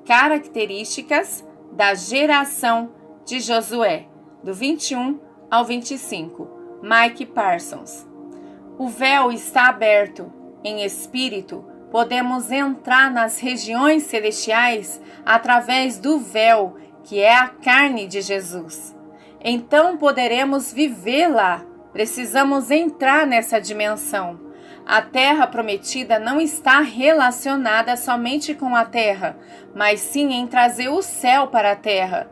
Características da geração de Josué, do 21 ao 25. Mike Parsons. O véu está aberto. Em espírito, podemos entrar nas regiões celestiais através do véu, que é a carne de Jesus. Então poderemos viver lá. Precisamos entrar nessa dimensão. A terra prometida não está relacionada somente com a terra, mas sim em trazer o céu para a terra.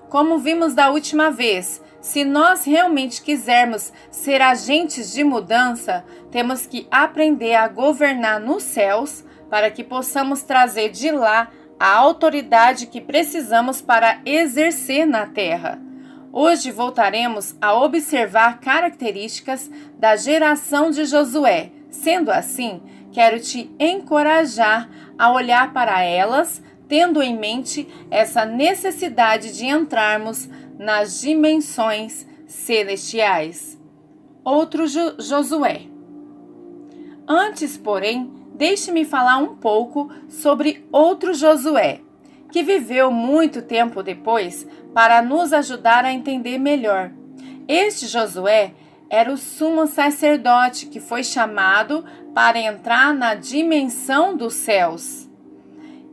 Como vimos da última vez, se nós realmente quisermos ser agentes de mudança, temos que aprender a governar nos céus para que possamos trazer de lá a autoridade que precisamos para exercer na terra. Hoje voltaremos a observar características da geração de Josué. Sendo assim, quero te encorajar a olhar para elas, tendo em mente essa necessidade de entrarmos nas dimensões celestiais. Outro Josué. Antes, porém, deixe-me falar um pouco sobre outro Josué, que viveu muito tempo depois para nos ajudar a entender melhor. Este Josué era o sumo sacerdote que foi chamado para entrar na dimensão dos céus.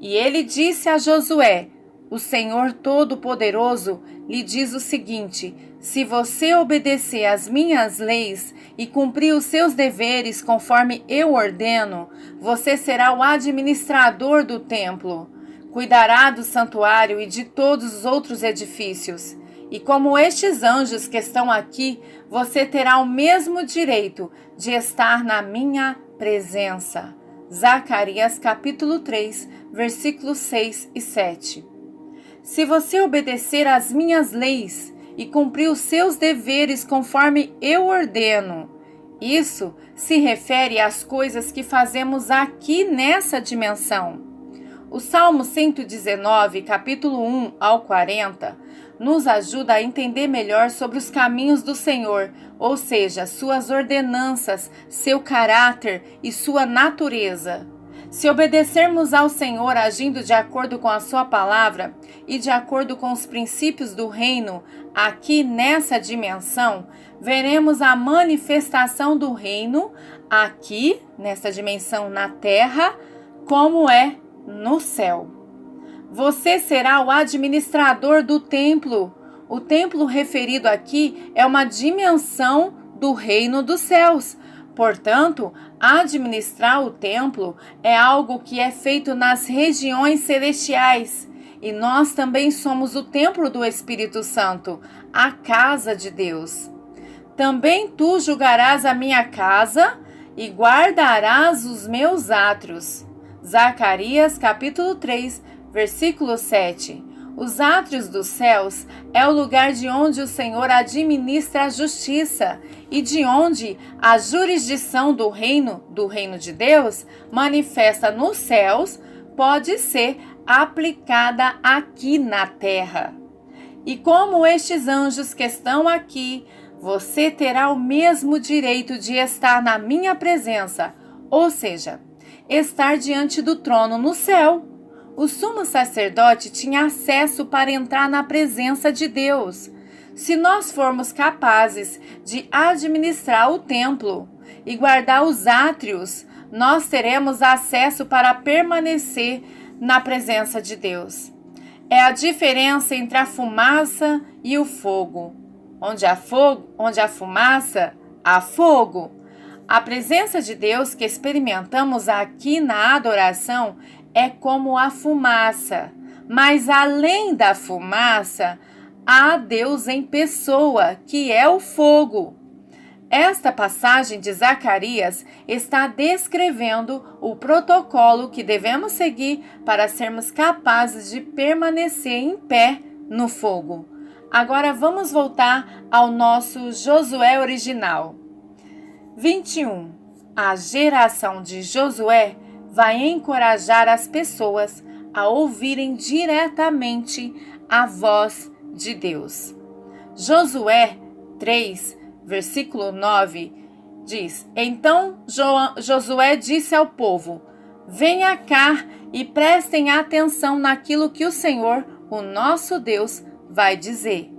E ele disse a Josué: o Senhor Todo-Poderoso lhe diz o seguinte: se você obedecer às minhas leis e cumprir os seus deveres conforme eu ordeno, você será o administrador do templo, cuidará do santuário e de todos os outros edifícios. E como estes anjos que estão aqui, você terá o mesmo direito de estar na minha presença. Zacarias capítulo 3, versículos 6 e 7. Se você obedecer às minhas leis e cumprir os seus deveres conforme eu ordeno, isso se refere às coisas que fazemos aqui nessa dimensão. O Salmo 119, capítulo 1 ao 40, nos ajuda a entender melhor sobre os caminhos do Senhor, ou seja, suas ordenanças, seu caráter e sua natureza. Se obedecermos ao Senhor agindo de acordo com a sua palavra e de acordo com os princípios do reino aqui nessa dimensão, veremos a manifestação do reino aqui nessa dimensão na terra, como é no céu. Você será o administrador do templo. O templo referido aqui é uma dimensão do reino dos céus. Portanto, administrar o templo é algo que é feito nas regiões celestiais. E nós também somos o templo do Espírito Santo, a casa de Deus. Também tu julgarás a minha casa e guardarás os meus átrios. Zacarias capítulo 3, versículo 7. Os átrios dos céus é o lugar de onde o Senhor administra a justiça e de onde a jurisdição do reino de Deus manifesta nos céus pode ser aplicada aqui na terra. E como estes anjos que estão aqui, você terá o mesmo direito de estar na minha presença, ou seja, estar diante do trono no céu. O sumo sacerdote tinha acesso para entrar na presença de Deus. Se nós formos capazes de administrar o templo e guardar os átrios, nós teremos acesso para permanecer na presença de Deus. É a diferença entre a fumaça e o fogo. Onde há fumaça, há fogo. A presença de Deus que experimentamos aqui na adoração é como a fumaça, mas além da fumaça, há Deus em pessoa, que é o fogo. Esta passagem de Zacarias está descrevendo o protocolo que devemos seguir para sermos capazes de permanecer em pé no fogo. Agora vamos voltar ao nosso Josué original. 21. A geração de Josué vai encorajar as pessoas a ouvirem diretamente a voz de Deus. Josué 3, versículo 9, diz: Então Josué disse ao povo: Venha cá e prestem atenção naquilo que o Senhor, o nosso Deus, vai dizer.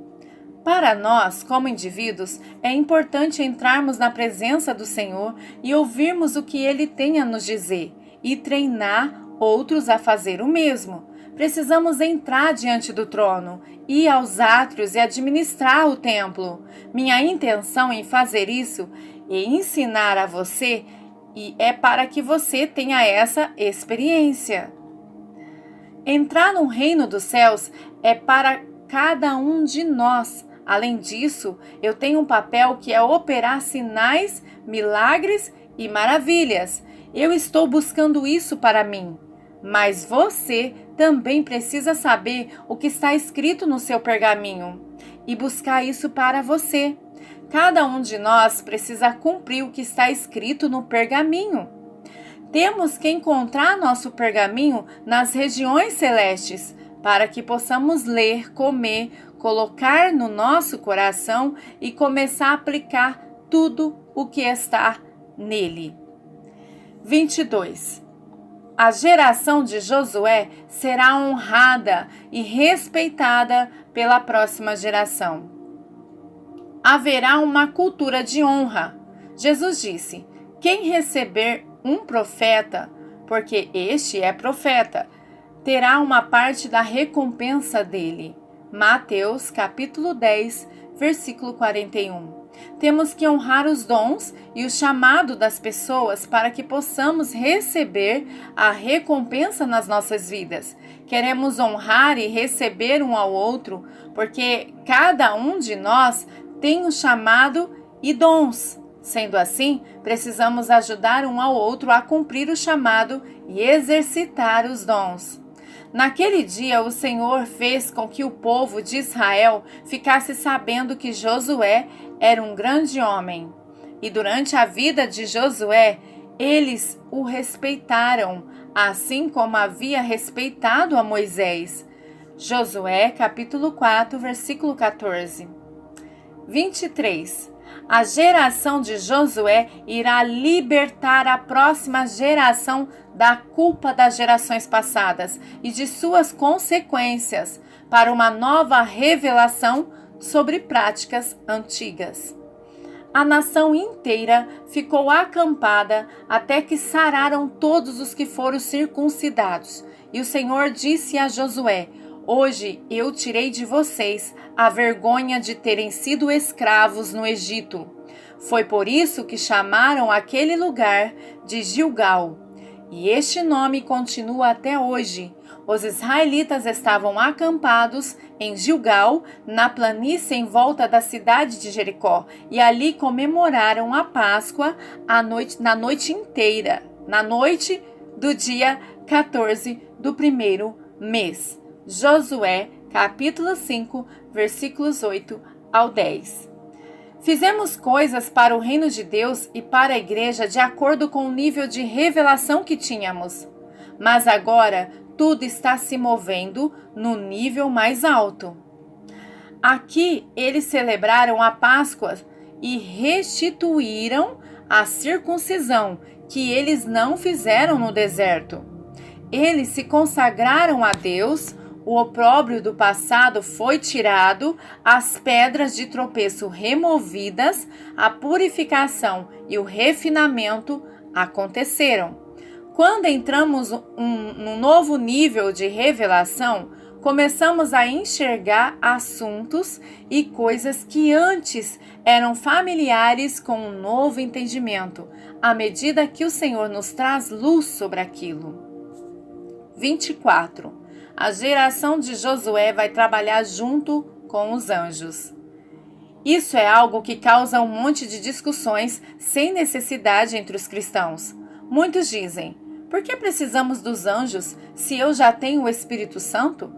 Para nós, como indivíduos, é importante entrarmos na presença do Senhor e ouvirmos o que Ele tem a nos dizer e treinar outros a fazer o mesmo. Precisamos entrar diante do trono, ir aos átrios e administrar o templo. Minha intenção em fazer isso e ensinar a você é para que você tenha essa experiência. Entrar no reino dos céus é para cada um de nós. Além disso, eu tenho um papel que é operar sinais, milagres e maravilhas. Eu estou buscando isso para mim. Mas você também precisa saber o que está escrito no seu pergaminho e buscar isso para você. Cada um de nós precisa cumprir o que está escrito no pergaminho. Temos que encontrar nosso pergaminho nas regiões celestes, para que possamos ler, comer, colocar no nosso coração e começar a aplicar tudo o que está nele. 22. A geração de Josué será honrada e respeitada pela próxima geração. Haverá uma cultura de honra. Jesus disse: quem receber um profeta, porque este é profeta, terá uma parte da recompensa dele. Mateus capítulo 10, versículo 41. Temos que honrar os dons e o chamado das pessoas para que possamos receber a recompensa nas nossas vidas. Queremos honrar e receber um ao outro, porque cada um de nós tem um chamado e dons. Sendo assim, precisamos ajudar um ao outro a cumprir o chamado e exercitar os dons. Naquele dia, o Senhor fez com que o povo de Israel ficasse sabendo que Josué era um grande homem. E durante a vida de Josué, eles o respeitaram, assim como havia respeitado a Moisés. Josué, capítulo 4, versículo 14. 23. A geração de Josué irá libertar a próxima geração da culpa das gerações passadas e de suas consequências para uma nova revelação sobre práticas antigas. A nação inteira ficou acampada até que sararam todos os que foram circuncidados. E o Senhor disse a Josué: hoje eu tirei de vocês a vergonha de terem sido escravos no Egito. Foi por isso que chamaram aquele lugar de Gilgal. E este nome continua até hoje. Os israelitas estavam acampados em Gilgal, na planície em volta da cidade de Jericó, e ali comemoraram a Páscoa na noite inteira, na noite do dia 14 do primeiro mês. Josué, capítulo 5, versículos 8 ao 10. Fizemos coisas para o reino de Deus e para a igreja de acordo com o nível de revelação que tínhamos. Mas agora tudo está se movendo no nível mais alto. Aqui eles celebraram a Páscoa e restituíram a circuncisão que eles não fizeram no deserto. Eles se consagraram a Deus. O opróbrio do passado foi tirado, as pedras de tropeço removidas, a purificação e o refinamento aconteceram. Quando entramos num novo nível de revelação, começamos a enxergar assuntos e coisas que antes eram familiares com um novo entendimento, à medida que o Senhor nos traz luz sobre aquilo. 24. A geração de Josué vai trabalhar junto com os anjos. Isso é algo que causa um monte de discussões sem necessidade entre os cristãos. Muitos dizem: por que precisamos dos anjos se eu já tenho o Espírito Santo?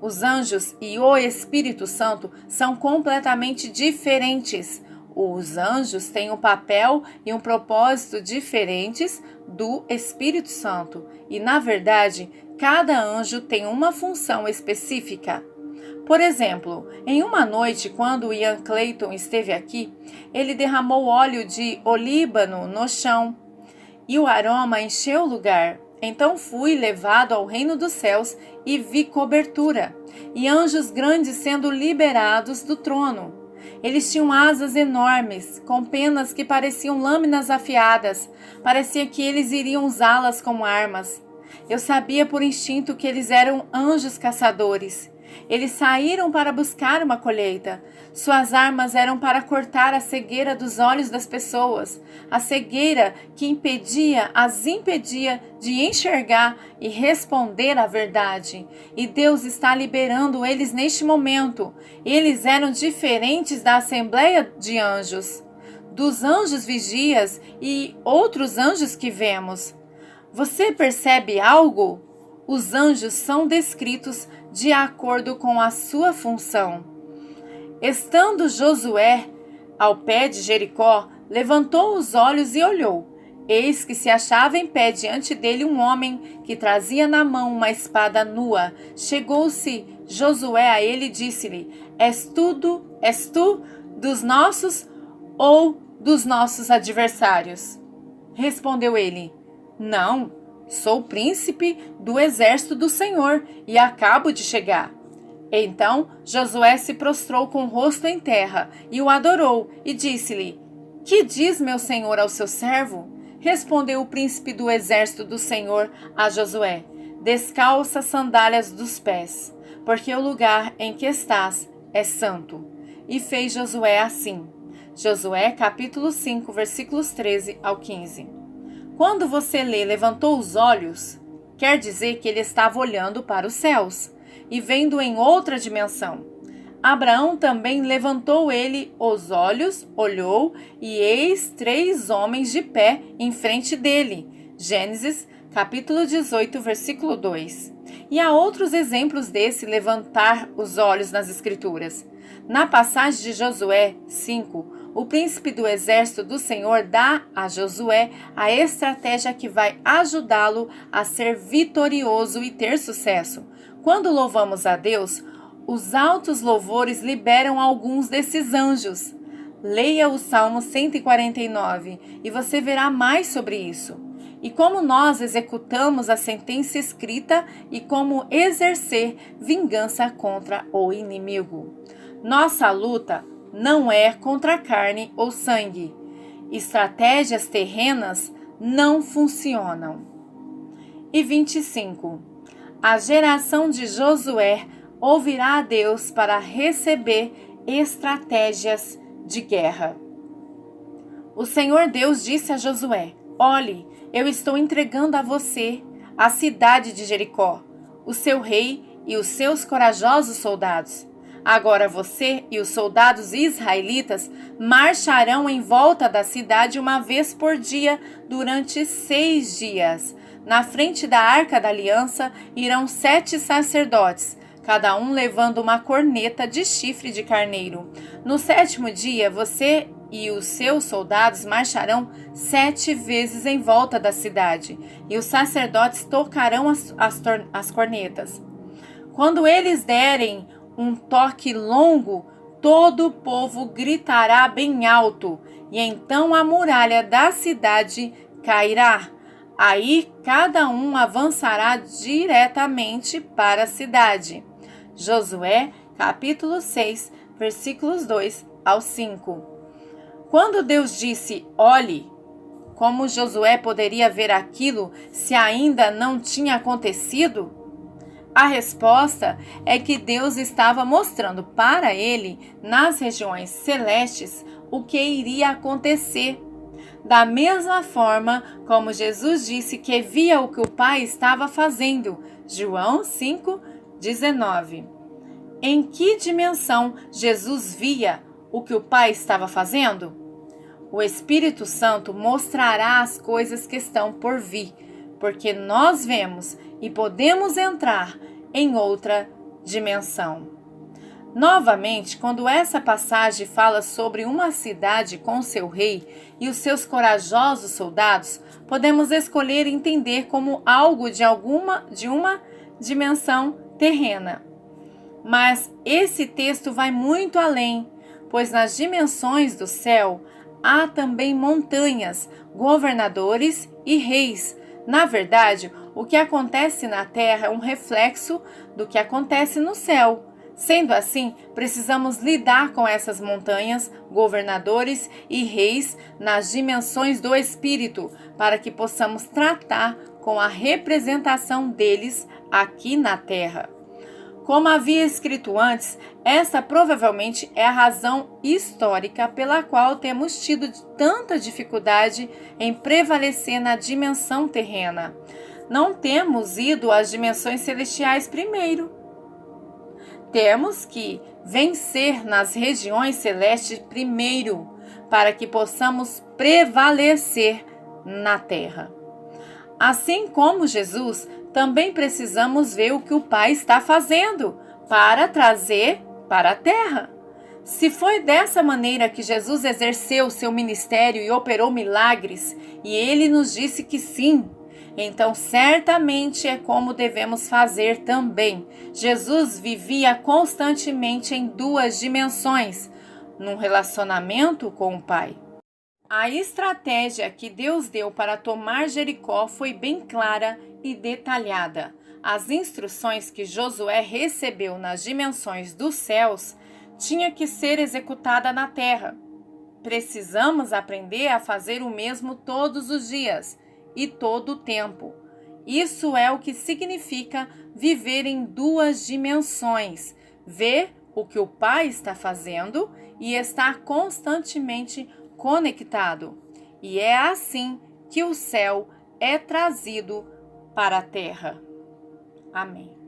Os anjos e o Espírito Santo são completamente diferentes. Os anjos têm um papel e um propósito diferentes do Espírito Santo. E, na verdade, cada anjo tem uma função específica. Por exemplo, em uma noite, quando Ian Clayton esteve aqui, ele derramou óleo de olíbano no chão e o aroma encheu o lugar. Então fui levado ao reino dos céus e vi cobertura, e anjos grandes sendo liberados do trono. Eles tinham asas enormes, com penas que pareciam lâminas afiadas. Parecia que eles iriam usá-las como armas. Eu sabia por instinto que eles eram anjos caçadores. Eles saíram para buscar uma colheita. Suas armas eram para cortar a cegueira dos olhos das pessoas, a cegueira que as impedia de enxergar e responder à verdade. E Deus está liberando eles neste momento. Eles eram diferentes da assembleia de anjos, dos anjos vigias e outros anjos que vemos. Você percebe algo? Os anjos são descritos de acordo com a sua função. Estando Josué ao pé de Jericó, levantou os olhos e olhou. Eis que se achava em pé diante dele um homem que trazia na mão uma espada nua. Chegou-se Josué a ele e disse-lhe: És tu dos nossos ou dos nossos adversários? Respondeu ele: Não, sou príncipe do exército do Senhor e acabo de chegar. Então Josué se prostrou com o rosto em terra e o adorou e disse-lhe: Que diz meu senhor ao seu servo? Respondeu o príncipe do exército do Senhor a Josué: Descalça as sandálias dos pés, porque o lugar em que estás é santo. E fez Josué assim. Josué capítulo 5, versículos 13 ao 15. Quando você lê levantou os olhos, quer dizer que ele estava olhando para os céus e vendo em outra dimensão. Abraão também levantou ele os olhos, olhou, e eis 3 homens de pé em frente dele. Gênesis, capítulo 18, versículo 2. E há outros exemplos desse levantar os olhos nas Escrituras. Na passagem de Josué 5, o príncipe do exército do Senhor dá a Josué a estratégia que vai ajudá-lo a ser vitorioso e ter sucesso. Quando louvamos a Deus, os altos louvores liberam alguns desses anjos. Leia o Salmo 149 e você verá mais sobre isso. E como nós executamos a sentença escrita e como exercer vingança contra o inimigo. Nossa luta não é contra carne ou sangue. Estratégias terrenas não funcionam. E 25. A geração de Josué ouvirá a Deus para receber estratégias de guerra. O Senhor Deus disse a Josué: Olhe, eu estou entregando a você a cidade de Jericó, o seu rei e os seus corajosos soldados. Agora você e os soldados israelitas marcharão em volta da cidade uma vez por dia durante 6 dias. Na frente da Arca da Aliança irão 7 sacerdotes, cada um levando uma corneta de chifre de carneiro. No 7º dia, você e os seus soldados marcharão 7 vezes em volta da cidade, e os sacerdotes tocarão as cornetas. Quando eles derem um toque longo, todo o povo gritará bem alto, e então a muralha da cidade cairá. Aí cada um avançará diretamente para a cidade. Josué, capítulo 6, versículos 2 ao 5. Quando Deus disse, olhe, como Josué poderia ver aquilo se ainda não tinha acontecido? A resposta é que Deus estava mostrando para ele, nas regiões celestes, o que iria acontecer. Da mesma forma como Jesus disse que via o que o Pai estava fazendo. João 5:19. Em que dimensão Jesus via o que o Pai estava fazendo? O Espírito Santo mostrará as coisas que estão por vir, porque nós vemos e podemos entrar em outra dimensão. Novamente, quando essa passagem fala sobre uma cidade com seu rei e os seus corajosos soldados, podemos escolher entender como algo de uma dimensão terrena. Mas esse texto vai muito além, pois nas dimensões do céu há também montanhas, governadores e reis. Na verdade, o que acontece na Terra é um reflexo do que acontece no céu. Sendo assim, precisamos lidar com essas montanhas, governadores e reis nas dimensões do Espírito, para que possamos tratar com a representação deles aqui na Terra. Como havia escrito antes, essa provavelmente é a razão histórica pela qual temos tido tanta dificuldade em prevalecer na dimensão terrena. Não temos ido às dimensões celestiais primeiro. Temos que vencer nas regiões celestes primeiro, para que possamos prevalecer na terra. Assim como Jesus, também precisamos ver o que o Pai está fazendo para trazer para a terra. Se foi dessa maneira que Jesus exerceu seu ministério e operou milagres, e ele nos disse que sim, então certamente é como devemos fazer também. Jesus vivia constantemente em duas dimensões, num relacionamento com o Pai. A estratégia que Deus deu para tomar Jericó foi bem clara e detalhada. As instruções que Josué recebeu nas dimensões dos céus tinham que ser executadas na terra. Precisamos aprender a fazer o mesmo todos os dias e todo o tempo. Isso é o que significa viver em duas dimensões, ver o que o Pai está fazendo e estar constantemente conectado. E é assim que o céu é trazido para a terra. Amém.